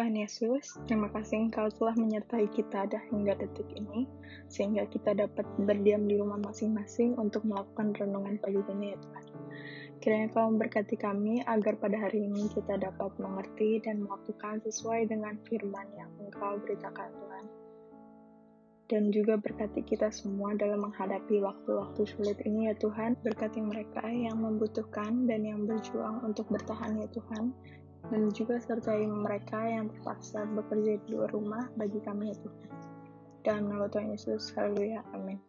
Tuhan Yesus, terima kasih Engkau telah menyertai kita hingga detik ini, sehingga kita dapat berdiam di rumah masing-masing untuk melakukan renungan pagi ini ya Tuhan. Kiranya Kau memberkati kami agar pada hari ini kita dapat mengerti dan melakukan sesuai dengan firman yang Engkau beritakan Tuhan. Dan juga berkati kita semua dalam menghadapi waktu-waktu sulit ini ya Tuhan. Berkati mereka yang membutuhkan dan yang berjuang untuk bertahan ya Tuhan. Dan juga sertai mereka yang terpaksa bekerja di luar rumah bagi kami ya Tuhan. Dalam nama Tuhan Yesus, haleluya, amin.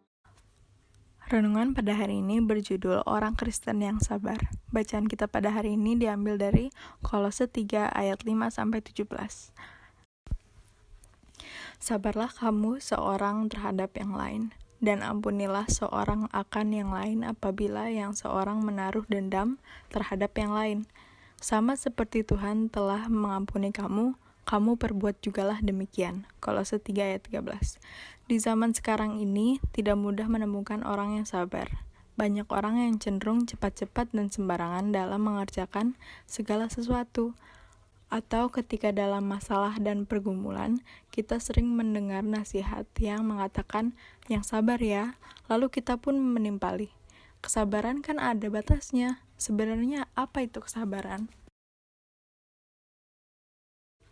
Renungan pada hari ini berjudul Orang Kristen yang Sabar. Bacaan kita pada hari ini diambil dari Kolose 3 ayat 5-17. Sabarlah kamu seorang terhadap yang lain, dan ampunilah seorang akan yang lain apabila yang seorang menaruh dendam terhadap yang lain. Sama seperti Tuhan telah mengampuni kamu, kamu perbuat jugalah demikian. Kolose 3 ayat 13. Di zaman sekarang ini, tidak mudah menemukan orang yang sabar. Banyak orang yang cenderung cepat-cepat dan sembarangan dalam mengerjakan segala sesuatu. Atau ketika dalam masalah dan pergumulan, kita sering mendengar nasihat yang mengatakan, yang sabar ya, lalu kita pun menimpali. Kesabaran kan ada batasnya. Sebenarnya apa itu kesabaran?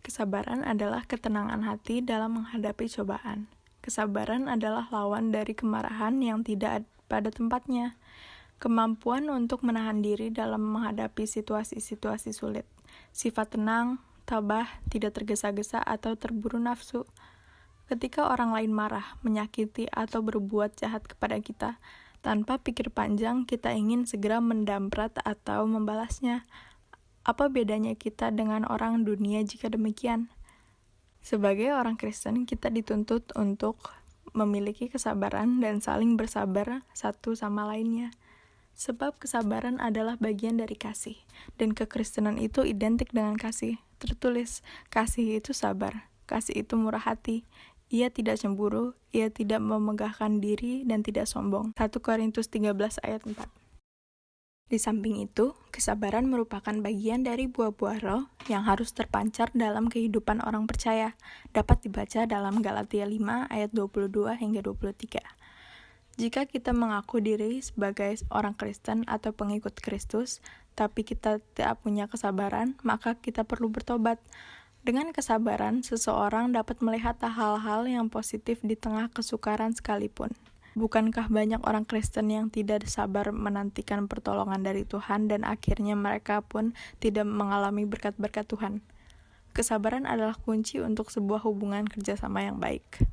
Kesabaran adalah ketenangan hati dalam menghadapi cobaan. Kesabaran adalah lawan dari kemarahan yang tidak pada tempatnya. Kemampuan untuk menahan diri dalam menghadapi situasi-situasi sulit. Sifat tenang, tabah, tidak tergesa-gesa atau terburu nafsu. Ketika orang lain marah, menyakiti atau berbuat jahat kepada kita, tanpa pikir panjang, kita ingin segera mendamprat atau membalasnya. Apa bedanya kita dengan orang dunia jika demikian? Sebagai orang Kristen, kita dituntut untuk memiliki kesabaran dan saling bersabar satu sama lainnya. Sebab kesabaran adalah bagian dari kasih, dan kekristenan itu identik dengan kasih. Tertulis, kasih itu sabar, kasih itu murah hati. Ia tidak cemburu, ia tidak memegahkan diri dan tidak sombong. 1 Korintus 13 ayat 4. Di samping itu, kesabaran merupakan bagian dari buah-buah roh yang harus terpancar dalam kehidupan orang percaya. Dapat dibaca dalam Galatia 5 ayat 22 hingga 23. Jika kita mengaku diri sebagai orang Kristen atau pengikut Kristus, tapi kita tidak punya kesabaran, maka kita perlu bertobat. Dengan kesabaran, seseorang dapat melihat hal-hal yang positif di tengah kesukaran sekalipun. Bukankah banyak orang Kristen yang tidak sabar menantikan pertolongan dari Tuhan dan akhirnya mereka pun tidak mengalami berkat-berkat Tuhan? Kesabaran adalah kunci untuk sebuah hubungan kerjasama yang baik.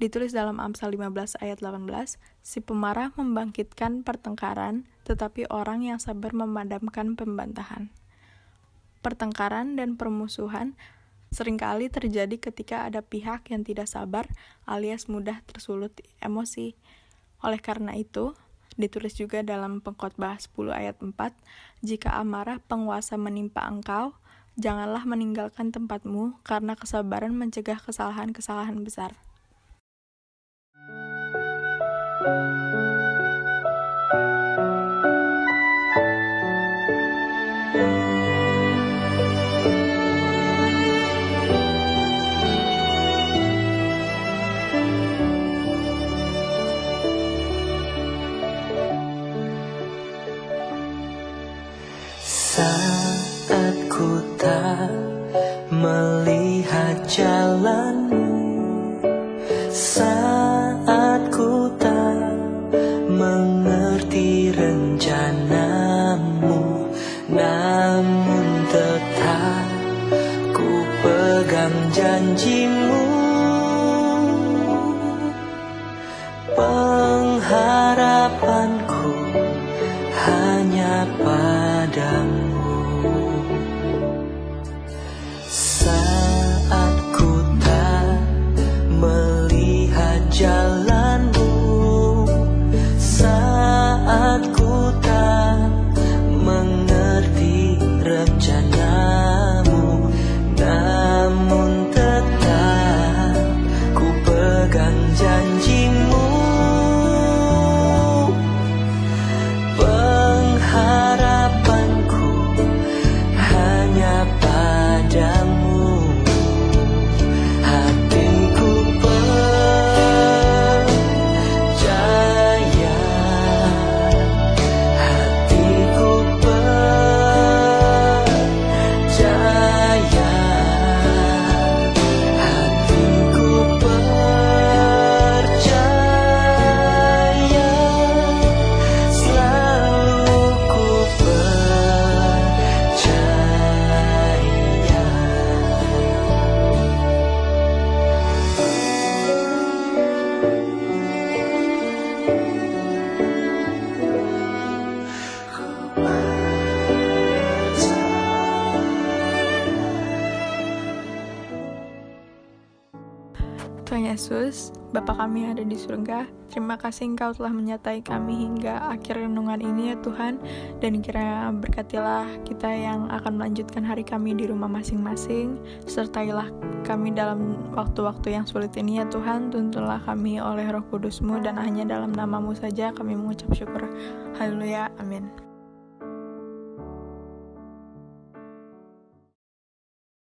Ditulis dalam Amsal 15 ayat 18, si pemarah membangkitkan pertengkaran, tetapi orang yang sabar memadamkan pembantahan. Pertengkaran dan permusuhan seringkali terjadi ketika ada pihak yang tidak sabar alias mudah tersulut emosi. Oleh karena itu, ditulis juga dalam Pengkhotbah 10 ayat 4, jika amarah penguasa menimpa engkau, janganlah meninggalkan tempatmu, karena kesabaran mencegah kesalahan-kesalahan besar. Saat ku tak melihat jalanmu, saat ku tak mengerti rencanamu, namun tetap ku pegang janjimu. Pengharapanku hanya padamu. Saat ku tak melihat jalanmu, saat ku tak mengerti rencanamu, namun tetap ku pegang janjimu. Yesus, Bapa kami yang ada di surga, terima kasih Engkau telah menyertai kami hingga akhir renungan ini ya Tuhan, dan kiranya berkatilah kita yang akan melanjutkan hari kami di rumah masing-masing, sertailah kami dalam waktu-waktu yang sulit ini ya Tuhan, tuntunlah kami oleh Roh Kudus-Mu, dan hanya dalam nama-Mu saja kami mengucap syukur. Haleluya, amin.